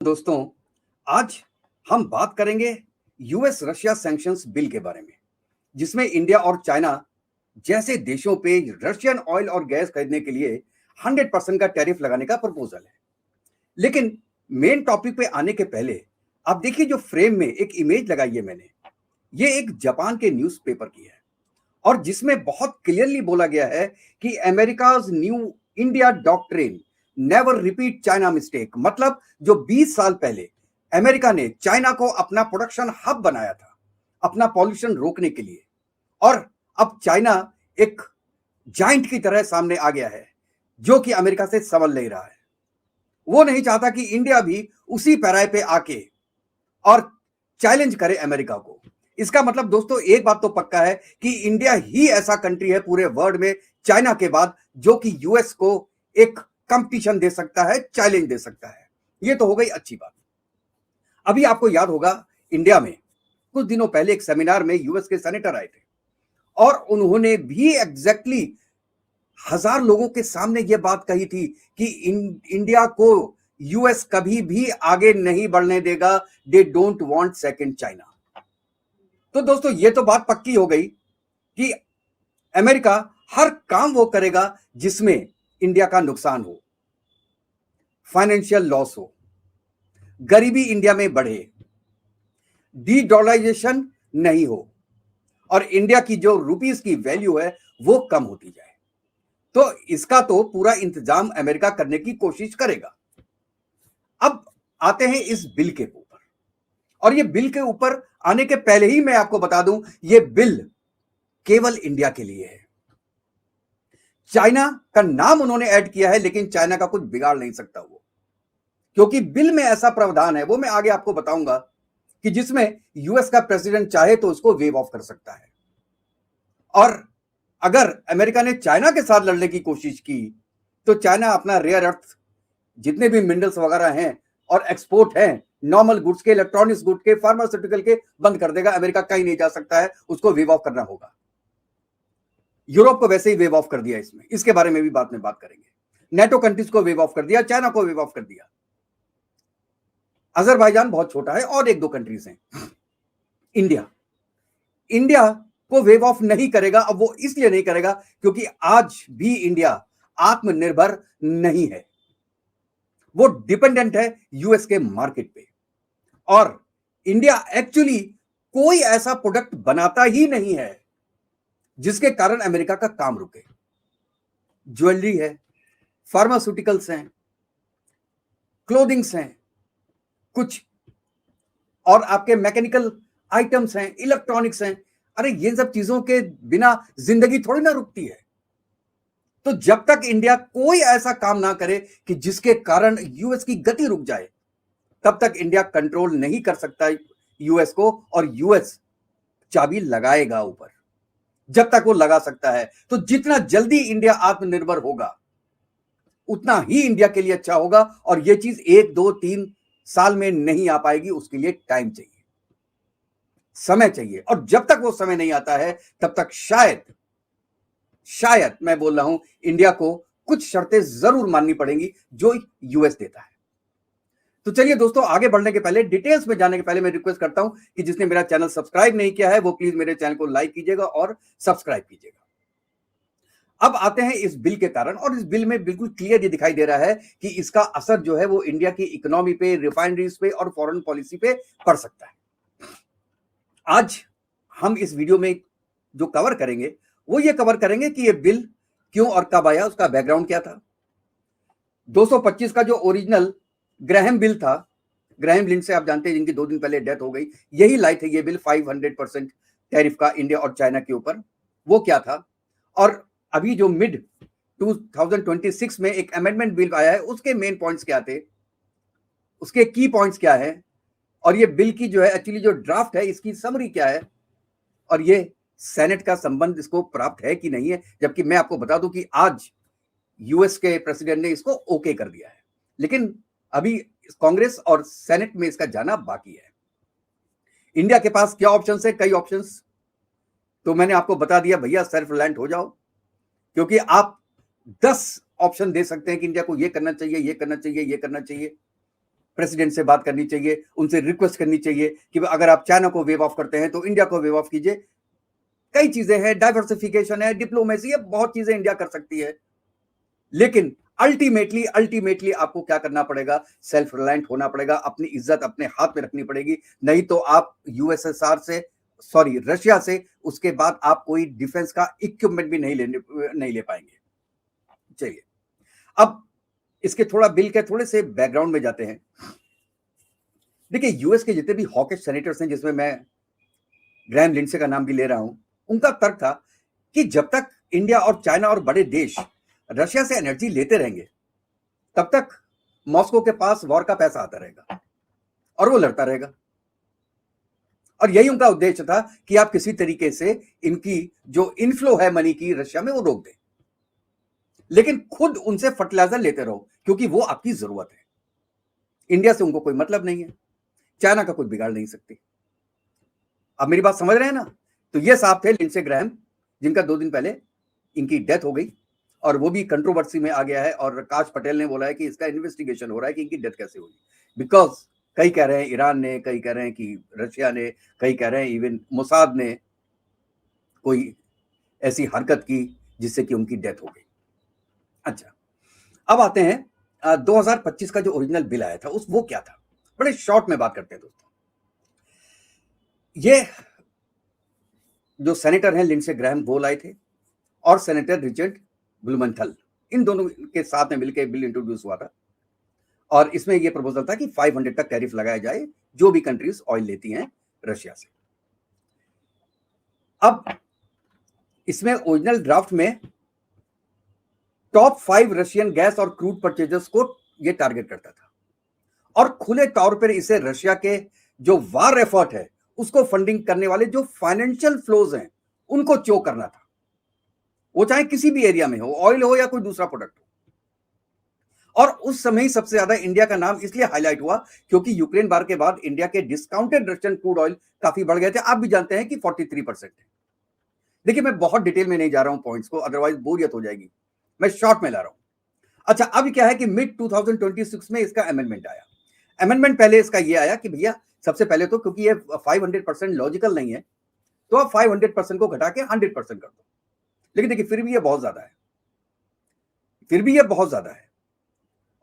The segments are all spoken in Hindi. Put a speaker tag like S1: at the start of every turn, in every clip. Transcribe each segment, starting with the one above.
S1: दोस्तों, आज हम बात करेंगे यूएस रशिया सैंक्शंस बिल के बारे में, जिसमें इंडिया और चाइना जैसे देशों पे रशियन ऑयल और गैस खरीदने के लिए 100% का टैरिफ लगाने का प्रपोजल है। लेकिन मेन टॉपिक पे आने के पहले आप देखिए, जो फ्रेम में एक इमेज लगाई है मैंने, ये एक जापान के न्यूज़पेपर की है और जिसमें बहुत क्लियरली बोला गया है कि America's new India doctrine never repeat China mistake. मतलब जो 20 साल पहले अमेरिका ने चाइना को अपना प्रोडक्शन हब बनाया था अपना पॉल्यूशन रोकने के लिए, और अब चाइना एक जाइंट की तरह सामने आ गया है जो कि अमेरिका से संभल नहीं रहा है। वो नहीं चाहता कि इंडिया भी उसी पैराए पे आके और चैलेंज करे अमेरिका को। इसका मतलब दोस्तों एक बात तो पक्का है कि इंडिया ही ऐसा कंट्री है पूरे वर्ल्ड में चाइना के बाद जो कि यूएस को एक कंपटीशन दे सकता है, चैलेंज दे सकता है। ये तो हो गई अच्छी बात। अभी आपको याद होगा, इंडिया में कुछ दिनों पहले एक सेमिनार में यूएस के सेनेटर आए थे और उन्होंने भी एग्जैक्टली 1000 लोगों के सामने यह बात कही थी कि इंडिया को यूएस कभी भी आगे नहीं बढ़ने देगा। They don't want second China. तो दोस्तों ये तो बात पक्की हो गई कि अमेरिका हर काम वो करेगा जिसमें इंडिया का नुकसान हो, फाइनेंशियल लॉस हो, गरीबी इंडिया में बढ़े, डी डॉलराइजेशन नहीं हो और इंडिया की जो रुपीस की वैल्यू है वो कम होती जाए। तो इसका तो पूरा इंतजाम अमेरिका करने की कोशिश करेगा। अब आते हैं इस बिल के ऊपर, और ये बिल के ऊपर आने के पहले ही मैं आपको बता दूं, ये बिल केवल इंडिया के लिए है। चाइना का नाम उन्होंने ऐड किया है, लेकिन चाइना का कुछ बिगाड़ नहीं सकता वो, क्योंकि बिल में ऐसा प्रावधान है, वो मैं आगे आपको बताऊंगा, कि जिसमें यूएस का प्रेसिडेंट चाहे तो उसको वेव ऑफ कर सकता है। और अगर अमेरिका ने चाइना के साथ लड़ने की कोशिश की तो चाइना अपना रेयर अर्थ जितने भी मिनरल्स वगैरह हैं और एक्सपोर्ट हैं, नॉर्मल गुड्स के, इलेक्ट्रॉनिक्स गुड्स के, फार्मास्यूटिकल के, बंद कर देगा। अमेरिका कहीं नहीं जा सकता है, उसको वेव ऑफ करना होगा। यूरोप को वैसे ही वेव ऑफ कर दिया, इसमें इसके बारे में भी बाद में बात करेंगे। नेटो कंट्रीज को वेव ऑफ कर दिया, चाइना को वेव ऑफ कर दिया, अजरबैजान बहुत छोटा है और एक दो कंट्रीज हैं। इंडिया को वेव ऑफ नहीं करेगा। अब वो इसलिए नहीं करेगा क्योंकि आज भी इंडिया आत्मनिर्भर नहीं है, वो डिपेंडेंट है यूएस के मार्केट पे। और इंडिया एक्चुअली कोई ऐसा प्रोडक्ट बनाता ही नहीं है जिसके कारण अमेरिका का काम रुके। ज्वेलरी है, फार्मास्यूटिकल्स हैं, क्लोथिंग्स हैं, कुछ और आपके मैकेनिकल आइटम्स हैं, इलेक्ट्रॉनिक्स हैं। अरे ये सब चीजों के बिना जिंदगी थोड़ी ना रुकती है। तो जब तक इंडिया कोई ऐसा काम ना करे कि जिसके कारण यूएस की गति रुक जाए, तब तक इंडिया कंट्रोल नहीं कर सकता यूएस को, और यूएस चाबी लगाएगा ऊपर जब तक वो लगा सकता है। तो जितना जल्दी इंडिया आत्मनिर्भर होगा उतना ही इंडिया के लिए अच्छा होगा, और यह चीज 1 2 3 साल में नहीं आ पाएगी। उसके लिए टाइम चाहिए, समय चाहिए, और जब तक वो समय नहीं आता है तब तक शायद मैं बोल रहा हूं, इंडिया को कुछ शर्तें जरूर माननी पड़ेंगी जो यूएस देता है। तो चलिए दोस्तों, आगे बढ़ने के पहले, डिटेल्स में जाने के पहले मैं रिक्वेस्ट करता हूं कि जिसने मेरा चैनल सब्सक्राइब नहीं किया है वो प्लीज मेरे चैनल को लाइक कीजिएगा और सब्सक्राइब कीजिएगा। अब आते हैं इस बिल के कारण, और इस बिल में बिल्कुल क्लियर ये दिखाई दे रहा है कि इसका असर जो है वो इंडिया की इकोनॉमी पे, रिफाइनरीज पे और फॉरेन पॉलिसी पे पड़ सकता है। आज हम इस वीडियो में जो कवर करेंगे वो ये कवर करेंगे कि ये बिल क्यों और कब आया, उसका बैकग्राउंड क्या था। 225 का जो ओरिजिनल ग्राहम बिल था, ग्राहम लिंडसे आप जानते हैं, जिनकी 2 दिन पहले डेथ हो गई, यही लाई थे ये बिल 500% टैरिफ का इंडिया और चाइना के ऊपर। वो क्या था, और अभी जो मिड 2026 में एक अमेंडमेंट बिल आया है, उसके मेन पॉइंट्स क्या थे, उसके की पॉइंट्स क्या है, और ये बिल की जो है एक्चुअली जो ड्राफ्ट है इसकी समरी क्या है, और ये सेनेट का संबंध इसको प्राप्त है कि नहीं है। जबकि मैं आपको बता दूं कि आज यूएस के प्रेसिडेंट ने इसको ओके कर दिया है, लेकिन अभी कांग्रेस और सेनेट में इसका जाना बाकी है। इंडिया के पास क्या ऑप्शंस है, कई ऑप्शंस तो मैंने आपको बता दिया, भैया सेल्फ रिलायंट हो जाओ, क्योंकि आप 10 ऑप्शन दे सकते हैं कि इंडिया को ये करना चाहिए, ये करना चाहिए, ये करना चाहिए। प्रेसिडेंट से बात करनी चाहिए, उनसे रिक्वेस्ट करनी चाहिए कि अगर आप चाइना को वेव ऑफ करते हैं तो इंडिया को वेव ऑफ कीजिए। कई चीजें हैं, डाइवर्सिफिकेशन है, डिप्लोमेसी है, बहुत चीजें इंडिया कर सकती है। लेकिन अल्टीमेटली आपको क्या करना पड़ेगा? सेल्फ रिलायंट होना पड़ेगा, अपनी इज्जत अपने हाथ में रखनी पड़ेगी। नहीं तो आप रशिया से उसके बाद आप कोई डिफेंस का इक्विपमेंट भी नहीं ले पाएंगे। चलिए, अब इसके थोड़ा बिल के थोड़े से बैकग्राउंड में जाते हैं। देखिए, यूएस के जितने भी हॉकिश सेनेटर्स हैं, जिसमें मैं ग्रैहम लिंडसे का नाम भी ले रहा हूं, उनका तर्क था कि जब तक इंडिया और चाइना और बड़े देश रशिया से एनर्जी लेते रहेंगे, तब तक मॉस्को के पास वॉर का पैसा आता रहेगा और वो लड़ता रहेगा। और यही उनका उद्देश्य था कि आप किसी तरीके से इनकी जो इनफ्लो है मनी की रशिया में, वो रोक दें। लेकिन खुद उनसे फर्टिलाइजर लेते रहो, क्योंकि वो आपकी जरूरत है। इंडिया से उनको कोई मतलब नहीं है, चाइना का कुछ बिगाड़ नहीं सकती। अब मेरी बात समझ रहे हैं ना? तो ये साहब थे लिंडसे ग्रैहम, जिनका 2 दिन पहले इनकी डेथ हो गई, और वो भी कंट्रोवर्सी में आ गया है। और काश पटेल ने बोला है कि इसका इन्वेस्टिगेशन हो रहा है कि इनकी डेथ कैसे हुई। बिकॉज कई कह रहे हैं ईरान ने, कई कह रहे हैं कि रशिया ने, कई कह रहे हैं इवन मोसाद ने कोई ऐसी हरकत की जिससे कि उनकी डेथ हो गई। अच्छा, अब आते हैं 2025 का जो ओरिजिनल बिल आया था, वो क्या था? बड़े शॉर्ट में बात करते हैं दोस्तों। ये जो सेनेटर हैं लिंडसे ग्रैहम, वो लाए थे, और सेनेटर रिचर्ड ब्लूमेंथल, इन दोनों के साथ में मिलकर बिल इंट्रोड्यूस हुआ था। और इसमें यह प्रपोजल था कि 500 तक टैरिफ लगाया जाए जो भी कंट्रीज ऑयल लेती हैं रशिया से। अब इसमें ओरिजिनल ड्राफ्ट में टॉप 5 रशियन गैस और क्रूड परचेजर्स को यह टारगेट करता था, और खुले तौर पर इसे रशिया के जो वार एफर्ट है उसको फंडिंग करने वाले जो फाइनेंशियल फ्लोज हैं उनको चोक करना था, वो चाहे किसी भी एरिया में हो, ऑयल हो या कोई दूसरा प्रोडक्ट हो। और उस समय ही सबसे ज्यादा इंडिया का नाम इसलिए हाईलाइट हुआ क्योंकि यूक्रेन वार के बाद इंडिया के डिस्काउंटेड रशियन क्रूड ऑयल काफी बढ़ गए थे। आप भी जानते हैं कि 43% है। देखिए, मैं बहुत डिटेल में नहीं जा रहा हूं पॉइंट्स को, अदरवाइज बोरियत हो जाएगी, मैं शॉर्ट में ला रहा हूं। अच्छा, अब क्या है कि मिड 2026 में इसका अमेंडमेंट आया। अमेंडमेंट पहले इसका ये आया कि भैया, सबसे पहले तो क्योंकि ये 500% लॉजिकल नहीं है, तो आप 500% को घटा के 100% कर दो। लेकिन देखिए, फिर भी ये बहुत ज्यादा है,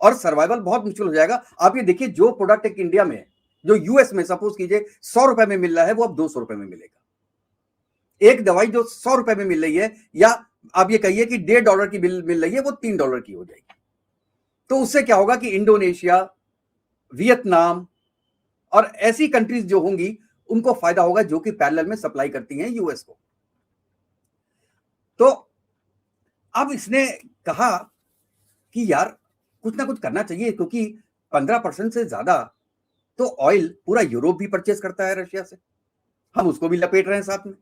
S1: और सर्वाइवल बहुत मुश्किल हो जाएगा। आप ये देखिए, जो प्रोडक्ट एक इंडिया में, जो यूएस में सपोज कीजिए 100 रुपए में मिल रहा है, वो अब 200 रुपए में मिलेगा। एक दवाई जो 100 रुपए में मिल रही है, या आप ये कहिए कि $1.5 की बिल मिल रही है, वो $3 की हो जाएगी। तो उससे क्या होगा कि इंडोनेशिया, वियतनाम और ऐसी कंट्रीज जो होंगी उनको फायदा होगा, जो कि पैरेलल में सप्लाई करती हैं यूएस को। तो अब इसने कहा कि यार कुछ ना कुछ करना चाहिए, क्योंकि 15% से ज्यादा तो ऑयल पूरा यूरोप भी परचेज करता है रशिया से, हम उसको भी लपेट रहे हैं साथ में।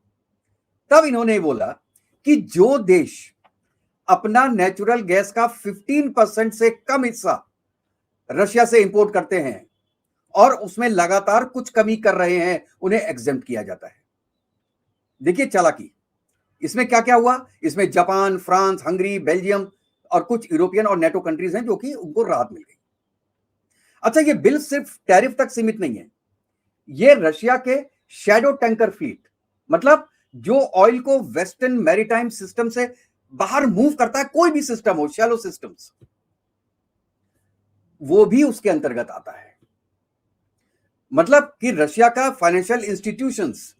S1: तब इन्होंने बोला कि जो देश अपना नेचुरल गैस का 15% से कम हिस्सा रशिया से इंपोर्ट करते हैं और उसमें लगातार कुछ कमी कर रहे हैं, उन्हें एग्जेम्प्ट किया जाता है। देखिए चालाकी, इसमें क्या क्या हुआ? इसमें जापान, फ्रांस, हंगरी, बेल्जियम और कुछ यूरोपियन और नेटो कंट्रीज हैं जो कि उनको राहत मिल गई। अच्छा, ये बिल सिर्फ टैरिफ तक सीमित नहीं है, ये रशिया के शैडो टैंकर फ्लीट, मतलब जो ऑयल को वेस्टर्न मैरीटाइम सिस्टम से बाहर मूव करता है, कोई भी सिस्टम हो, शैलो सिस्टम्स, वो भी उसके अंतर्गत आता है। मतलब कि रशिया का फाइनेंशियल इंस्टीट्यूशंस,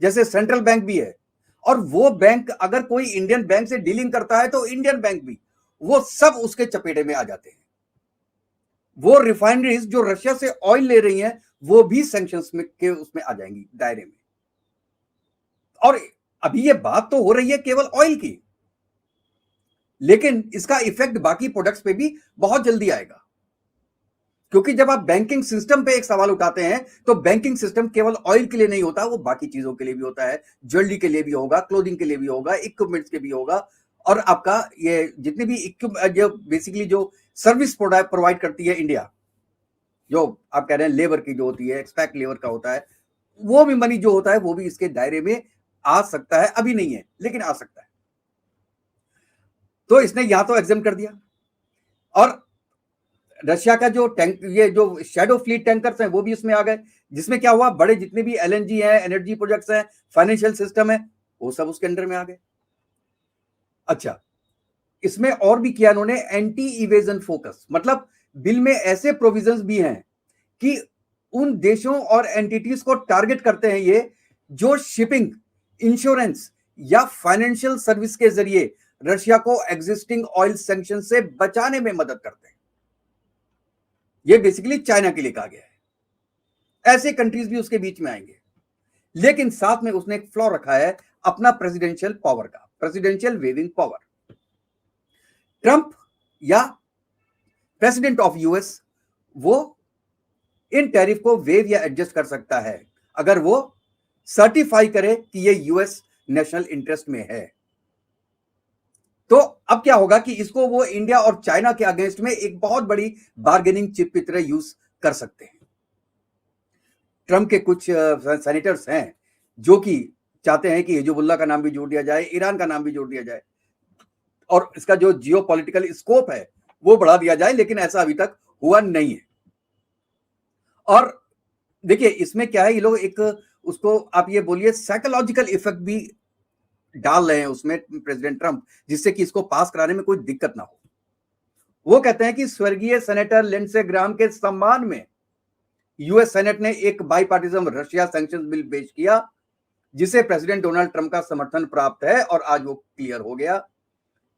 S1: जैसे सेंट्रल बैंक भी है, और वो बैंक अगर कोई इंडियन बैंक से डीलिंग करता है तो इंडियन बैंक भी, वो सब उसके चपेटे में आ जाते हैं। वो रिफाइनरीज जो रशिया से ऑयल ले रही हैं, वो भी सैंक्शंस में के उसमें आ जाएंगी, दायरे में। और अभी ये बात तो हो रही है केवल ऑयल की, लेकिन इसका इफेक्ट बाकी प्रोडक्ट्स पे भी बहुत जल्दी आएगा। क्योंकि जब आप बैंकिंग सिस्टम पे एक सवाल उठाते हैं, तो बैंकिंग सिस्टम केवल ऑयल के लिए नहीं होता, वो बाकी चीजों के लिए भी होता है, ज्वेलरी के लिए भी होगा, क्लोथिंग के लिए भी होगा, इक्विपमेंट्स के भी होगा, और आपका ये जितने भी जो बेसिकली जो सर्विस प्रोवाइड करती है इंडिया, जो आप कह रहे हैं लेबर की जो होती है, एक्सपैक्ट लेबर का होता है, वो भी मनी जो होता है वो भी इसके दायरे में आ सकता है। अभी नहीं है, लेकिन आ सकता है। तो इसने यहां तो एग्जाम कर दिया, और रशिया का जो टैंक, ये जो शैडो फ्लीट टैंकर्स हैं वो भी इसमें आ गए, जिसमें क्या हुआ, बड़े जितने भी एलएनजी है, एनर्जी प्रोजेक्ट्स हैं, फाइनेंशियल सिस्टम है, वो सब उसके अंडर में आ गए। अच्छा, इसमें और भी किया इन्होंने, एंटी इवेजन फोकस, मतलब बिल में ऐसे प्रोविजंस भी हैं कि उन देशों और एंटिटीज को टारगेट करते हैं ये, जो शिपिंग, इंश्योरेंस या फाइनेंशियल सर्विस के जरिए रशिया को एग्जिस्टिंग ऑयल सैंक्शन से बचाने में मदद करते हैं। ये बेसिकली चाइना के लिए कहा गया है। ऐसे कंट्रीज भी उसके बीच में आएंगे, लेकिन साथ में उसने एक फ्लॉ रखा है अपना प्रेसिडेंशियल पावर का, प्रेसिडेंशियल वेविंग पावर। ट्रंप या प्रेसिडेंट ऑफ यूएस वो इन टैरिफ को वेव या एडजस्ट कर सकता है अगर वो सर्टिफाई करे कि ये यूएस नेशनल इंटरेस्ट में है। तो अब क्या होगा कि इसको वो इंडिया और चाइना के अगेंस्ट में एक बहुत बड़ी बार्गेनिंग चिप की तरह यूज कर सकते हैं। ट्रंप के कुछ सेनेटर्स हैं जो कि चाहते हैं कि हिजबुल्लाह का नाम भी जोड़ दिया जाए, ईरान का नाम भी जोड़ दिया जाए, और इसका जो जियोपॉलिटिकल स्कोप है वो बढ़ा दिया जाए, लेकिन ऐसा अभी तक हुआ नहीं है। और देखिए इसमें क्या है, ये लोग एक उसको आप ये बोलिए साइकोलॉजिकल इफेक्ट भी डाल रहे हैं उसमें प्रेसिडेंट ट्रंप, जिससे कि इसको पास कराने में कोई दिक्कत ना हो। वो कहते हैं कि स्वर्गीय सेनेटर लिंडसे ग्राहम के सम्मान में यूएस सेनेट ने एक बाईपार्टिजन रशिया सैंक्शन बिल पेश किया, जिसे प्रेसिडेंट डोनाल्ड ट्रंप का समर्थन प्राप्त है और आज वो क्लियर हो गया।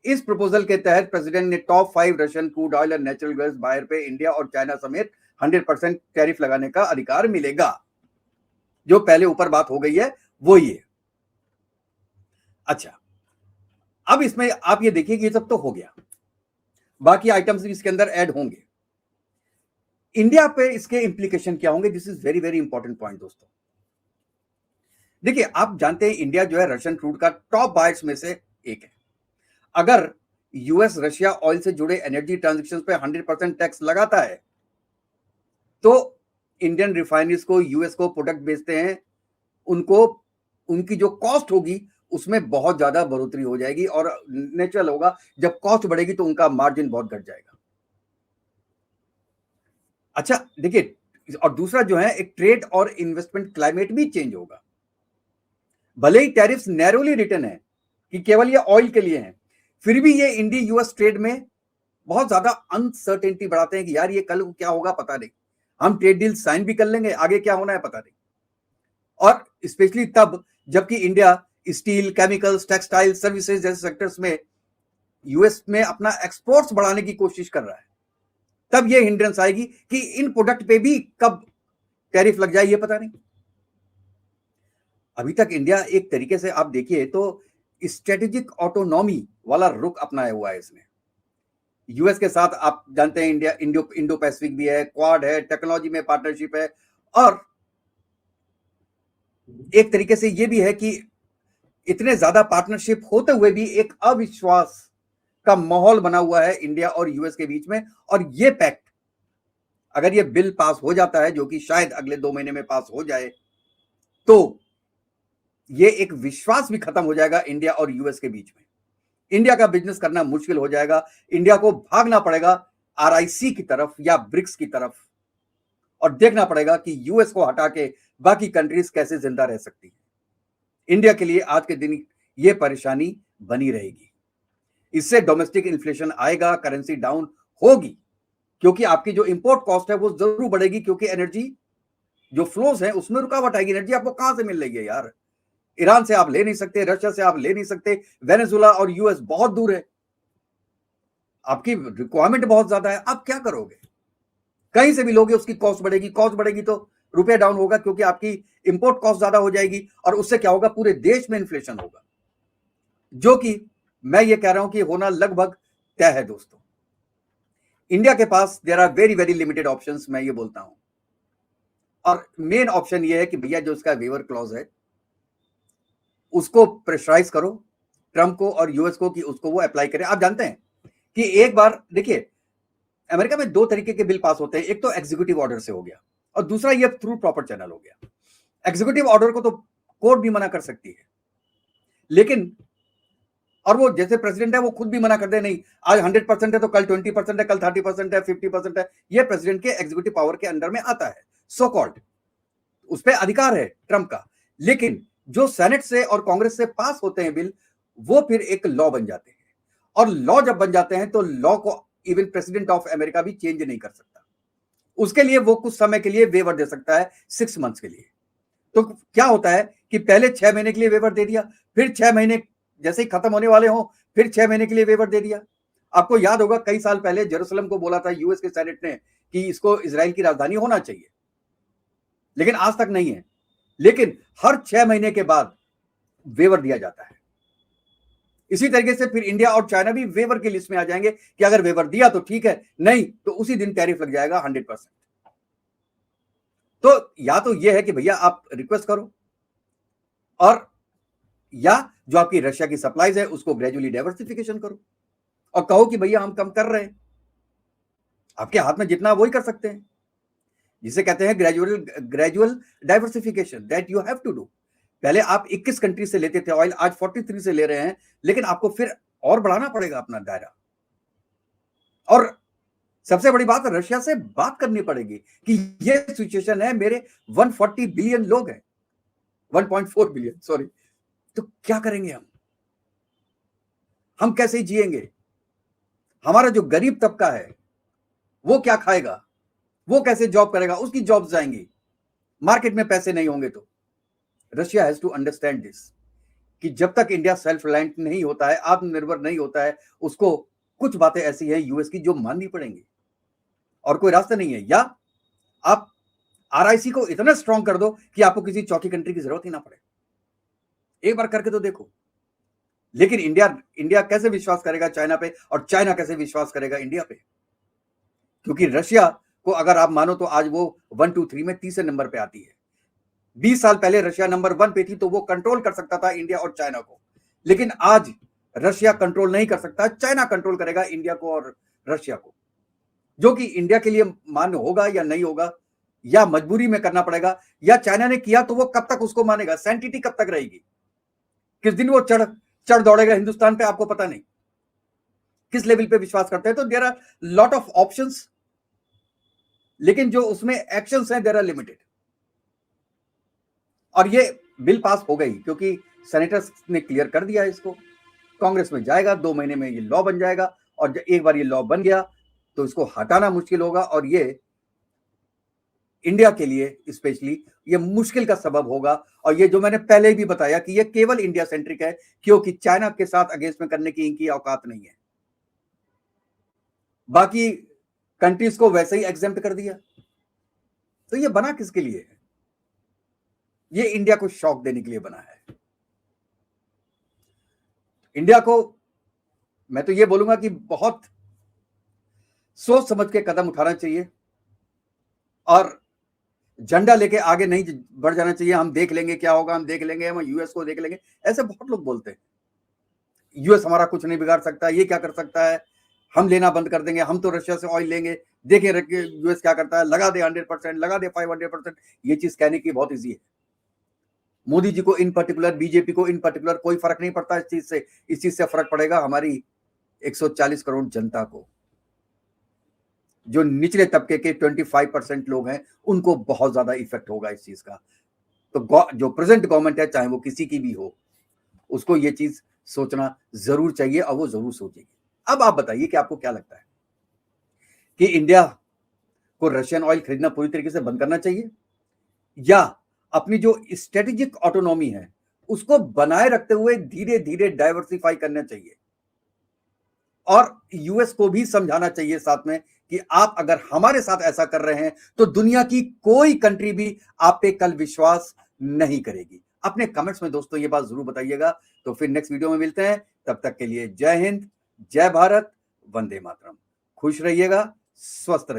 S1: इस प्रपोजल के तहत प्रेसिडेंट ने टॉप 5 रशियन क्रूड ऑयल और नेचुरल गैस बायर पे इंडिया और चाइना समेत 100% टैरिफ लगाने का अधिकार मिलेगा। जो पहले ऊपर बात हो गई है वो ये। अच्छा, अब इसमें आप ये देखिए कि ये सब तो हो गया, बाकी आइटम्स भी इसके अंदर ऐड होंगे। इंडिया पे इसके इंप्लीकेशन क्या होंगे, this is very very important point दोस्तों। देखिए आप जानते हैं इंडिया जो है रशियन क्रूड का टॉप बायर्स में से एक है। अगर यूएस रशिया ऑयल से जुड़े एनर्जी ट्रांजैक्शंस पे 100% टैक्स लगाता है तो इंडियन रिफाइनरीज को, यूएस को प्रोडक्ट बेचते हैं, उनको उनकी जो कॉस्ट होगी उसमें बहुत ज्यादा बढ़ोतरी हो जाएगी, और नेचुरल होगा जब कॉस्ट बढ़ेगी तो उनका मार्जिन बहुत घट जाएगा। अच्छा देखिए, और दूसरा जो है एक ट्रेड और इन्वेस्टमेंट क्लाइमेट भी चेंज होगा। भले ही टैरिफ्स नैरोली रिटन है कि केवल ये ऑयल के लिए हैं, फिर भी ये इंडिया यूएस ट्रेड में बहुत ज्यादा अनसर्टेनिटी बढ़ाते हैं कि यार ये कल क्या होगा पता नहीं, हम ट्रेड डील साइन भी कर लेंगे, आगे क्या होना है पता नहीं। और स्पेशली तब जबकि India steel, chemicals, textile, services जैसे सेक्टर्स में यूएस में अपना एक्सपोर्ट्स बढ़ाने की कोशिश कर रहा है, तब ये हिंड्रेंस आएगी कि इन प्रोडक्ट पे भी कब टैरिफ लग जाए ये पता नहीं। अभी तक इंडिया एक तरीके से आप देखिए तो स्ट्रेटेजिक ऑटोनॉमी वाला रुख अपनाया हुआ है इसने। यूएस के साथ आप जानते हैं इंडिया इंडो पैसिफिक भी है, क्वाड है, टेक्नोलॉजी में पार्टनरशिप है, और एक तरीके से ये भी है कि इतने ज्यादा पार्टनरशिप होते हुए भी एक अविश्वास का माहौल बना हुआ है इंडिया और यूएस के बीच में। और ये पैक्ट अगर ये बिल पास हो जाता है, जो कि शायद अगले 2 महीने में पास हो जाए, तो ये एक विश्वास भी खत्म हो जाएगा इंडिया और यूएस के बीच में। इंडिया का बिजनेस करना मुश्किल हो जाएगा, इंडिया को भागना पड़ेगा आरआईसी की तरफ या ब्रिक्स की तरफ, और देखना पड़ेगा कि यूएस को हटा के बाकी कंट्रीज कैसे जिंदा रह सकती है। इंडिया के लिए आज के दिन ये परेशानी बनी रहेगी। इससे डोमेस्टिक इन्फ्लेशन आएगा, करेंसी डाउन होगी, क्योंकि आपकी जो इंपोर्ट कॉस्ट है वो जरूर बढ़ेगी, क्योंकि एनर्जी जो फ्लोज है उसमें रुकावट आएगी। एनर्जी आपको कहां से मिल रही है यार? ईरान से आप ले नहीं सकते, रशिया से आप ले नहीं सकते, वेनेजुला और यूएस बहुत दूर है, आपकी रिक्वायरमेंट बहुत ज्यादा है, आप क्या करोगे? कहीं से भी लोगे उसकी कॉस्ट बढ़ेगी, कॉस्ट बढ़ेगी तो रुपया डाउन होगा, क्योंकि आपकी इंपोर्ट कॉस्ट ज्यादा हो जाएगी, और उससे क्या होगा, पूरे देश में इन्फ्लेशन होगा, जो कि मैं ये कह रहा हूं कि होना लगभग तय है दोस्तों। इंडिया के पास there are very very limited options, मैं ये बोलता हूं, और मेन ऑप्शन ये है कि भैया जो उसका वेवर क्लॉज है उसको प्रेशराइज करो ट्रंप को और यूएस को कि उसको वो अप्लाई करे। आप जानते हैं कि एक बार देखिए अमेरिका में 2 तरीके के बिल पास होते हैं, एक तो एग्जीक्यूटिव ऑर्डर से हो गया और दूसरा ये थ्रू प्रॉपर चैनल हो गया। एग्जीक्यूटिव ऑर्डर को तो कोर्ट भी मना कर सकती है, लेकिन और वो जैसे प्रेसिडेंट है वो खुद भी मना कर दे, नहीं आज 100% है तो कल 20% है, कल 30% है, 50% है, ये प्रेसिडेंट के एग्जीक्यूटिव पावर के अंडर में आता है, सो कॉल्ड उस पर अधिकार है ट्रंप का। लेकिन जो सेनेट से और कांग्रेस से पास होते हैं बिल, वो फिर एक लॉ बन जाते हैं, और लॉ जब बन जाते हैं तो लॉ को इवन प्रेसिडेंट ऑफ अमेरिका भी चेंज नहीं कर सकता। उसके लिए वो कुछ समय के लिए वेवर दे सकता है, 6 मंथ्स के लिए। तो क्या होता है कि पहले 6 महीने के लिए वेवर दे दिया, फिर 6 महीने जैसे ही खत्म होने वाले हो फिर 6 महीने के लिए वेवर दे दिया। आपको याद होगा कई साल पहले जेरूसलम को बोला था यूएस के सेनेट ने कि इसको इजराइल की राजधानी होना चाहिए, लेकिन आज तक नहीं है। लेकिन हर 6 महीने के बाद वेवर दिया जाता है। इसी तरीके से फिर इंडिया और चाइना भी वेवर की लिस्ट में आ जाएंगे कि अगर वेवर दिया तो ठीक है, नहीं तो उसी दिन टैरिफ लग जाएगा 100%। तो या तो यह है कि भैया आप रिक्वेस्ट करो, और या जो आपकी रशिया की सप्लाईज है उसको ग्रेजुअली डाइवर्सिफिकेशन करो और कहो कि भैया हम कम कर रहे हैं। आपके हाथ में जितना वही कर सकते हैं, जिसे कहते हैं gradual diversification that you have to do. पहले आप 21 कंट्री से लेते थे ऑयल, आज 43 से ले रहे हैं, लेकिन आपको फिर और बढ़ाना पड़ेगा अपना दायरा। और सबसे बड़ी बात, रशिया से बात करनी पड़ेगी कि ये सिचुएशन है, मेरे 140 बिलियन लोग हैं, 1.4 बिलियन सॉरी, तो क्या करेंगे हम कैसे जिएंगे? हमारा जो गरीब तबका है वो क्या खाएगा, वो कैसे जॉब करेगा, उसकी जॉब जाएंगी, मार्केट में पैसे नहीं होंगे। तो Russia has to understand this कि जब तक इंडिया सेल्फ रिलायंट नहीं होता है, आत्मनिर्भर नहीं होता है, उसको कुछ बातें ऐसी हैं यूएस की जो माननी पड़ेंगी और कोई रास्ता नहीं है। या आप आरआईसी को इतना स्ट्रांग कर दो कि आपको किसी चौथी कंट्री की जरूरत ही ना पड़े, एक बार करके तो देखो। लेकिन इंडिया कैसे विश्वास करेगा चाइना पे, और चाइना कैसे विश्वास करेगा इंडिया पे? क्योंकि रशिया को अगर आप मानो तो आज वो 1 2 3 में तीसरे नंबर पे आती है। 20 साल पहले रशिया नंबर 1 पे थी तो वो कंट्रोल कर सकता था इंडिया और चाइना को, लेकिन आज रशिया कंट्रोल नहीं कर सकता, चाइना कंट्रोल करेगा इंडिया को और रशिया को, जो कि इंडिया के लिए मान्य होगा या नहीं होगा, या मजबूरी में करना पड़ेगा, या चाइना ने किया तो वो कब तक उसको मानेगा, सैंटिटी कब तक रहेगी, किस दिन वो चढ़ दौड़ेगा हिंदुस्तान पे, आपको पता नहीं किस लेवल पे विश्वास करते हैं। तो there are lot of options, लेकिन जो उसमें एक्शंस हैं देयर आर लिमिटेड। और ये बिल पास हो गई क्योंकि सेनेटर्स ने क्लियर कर दिया इसको, कांग्रेस में जाएगा, 2 महीने में ये लॉ बन जाएगा, और एक बार ये लॉ बन गया तो इसको हटाना मुश्किल होगा, और ये इंडिया के लिए स्पेशली ये मुश्किल का सबब होगा। और ये जो मैंने पहले भी बताया कि ये केवल इंडिया सेंट्रिक है, क्योंकि चाइना के साथ अगेंस्ट में करने की इनकी औकात नहीं है। बाकी कंट्रीज को वैसे ही एग्जेम्प्ट कर दिया, तो ये बना किसके लिए है? ये इंडिया को शॉक देने के लिए बना है। इंडिया को मैं तो ये बोलूंगा कि बहुत सोच समझ के कदम उठाना चाहिए, और झंडा लेके आगे नहीं बढ़ जाना चाहिए। हम देख लेंगे क्या होगा, हम देख लेंगे, हम यूएस को देख लेंगे, ऐसे बहुत लोग बोलते हैं। यूएस हमारा कुछ नहीं बिगाड़ सकता, ये क्या कर सकता है, हम लेना बंद कर देंगे, हम तो रशिया से ऑयल लेंगे, देखें यूएस क्या करता है, लगा दे 100%, लगा दे 500%। ये चीज कहने की बहुत ईजी है। मोदी जी को इन पर्टिकुलर, बीजेपी को इन पर्टिकुलर कोई फर्क नहीं पड़ता इस चीज से। इस चीज से फर्क पड़ेगा हमारी 140 करोड़ जनता को, जो निचले तबके के 25% लोग हैं, उनको बहुत ज्यादा इफेक्ट होगा इस चीज का। तो जो प्रेजेंट गवर्नमेंट है, चाहे वो किसी की भी हो, उसको ये चीज सोचना जरूर चाहिए, और वो जरूर सोचेगी। अब आप बताइए कि आपको क्या लगता है कि इंडिया को रशियन ऑयल खरीदना पूरी तरीके से बंद करना चाहिए, या अपनी जो स्ट्रेटेजिक ऑटोनॉमी है उसको बनाए रखते हुए धीरे धीरे डाइवर्सिफाई करना चाहिए, और यूएस को भी समझाना चाहिए साथ में कि आप अगर हमारे साथ ऐसा कर रहे हैं तो दुनिया की कोई कंट्री भी आप पे कल विश्वास नहीं करेगी। अपने कमेंट्स में दोस्तों ये बात जरूर बताइएगा। तो फिर नेक्स्ट वीडियो में मिलते हैं, तब तक के लिए जय हिंद, जय भारत, वंदे मातरम। खुश रहिएगा, स्वस्थ रहिएगा।